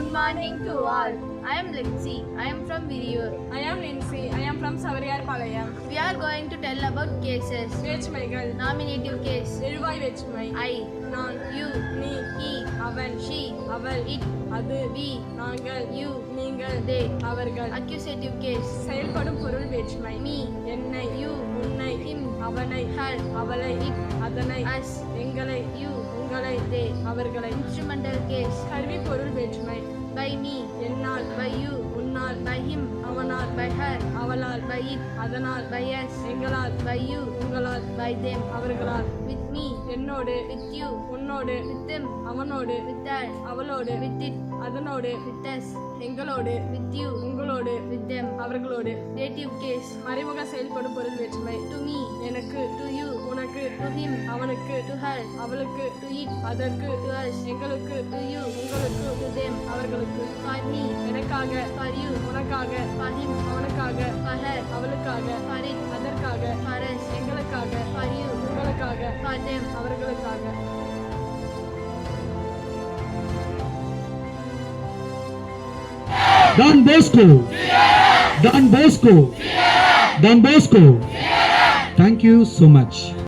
Good morning to all. I am Lexi. I am from Viriyur. I am Lindsay. I am from Savariyar Palayam. We are going to tell about cases. வேற்றுமைகள் Nominative case. எழுவாய் வேற்றுமை I, நான் you, நீ he, அவன் she, அவள் it, அது we, நாங்கள் you, நீங்கள் they. அவர்கள் Accusative case. செயல்படும் பொருள் வேற்றுமை Me, என்னை you, உன்னை him, அவனை her, அவளை it, அதனை us, எங்களை you, உங்களை they. அவர்களை Instrumental case. கருவி பொருள் வேற்றுமை By me, என்னால் by you, உன்னால் by him, அவனால் by her, அவளால் by it, அதனால் by us, எங்களால் by you, உங்களால் by them. அவர்களால் With me, என்னோடு with you, உன்னோடு with them, அவனோடு with that, அவளோடு with it, அதனோடு with us, எங்களோடு with you, உங்களோடு with them. அவர்களோடு Dative case. மறைமுக செயல்படும் பொருள் வேற்றுமை To me, எனக்கு to you, உனக்கு to him, அவனுக்கு to her, அவளுக்கு to it, அதற்கு to us, எங்களுக்கு to you, உங்களுக்கு to them. அவர்களுக்கு For me, எனக்காக for you, உனக்காக for him, அவனுக்காக for her, அவளுக்காக for it, அதற்காக for us, எங்களுக்காக for you, உங்களுக்காக for them. அவர்களுக்காக Don Bosco. Don Bosco. Don Bosco. Thank you so much.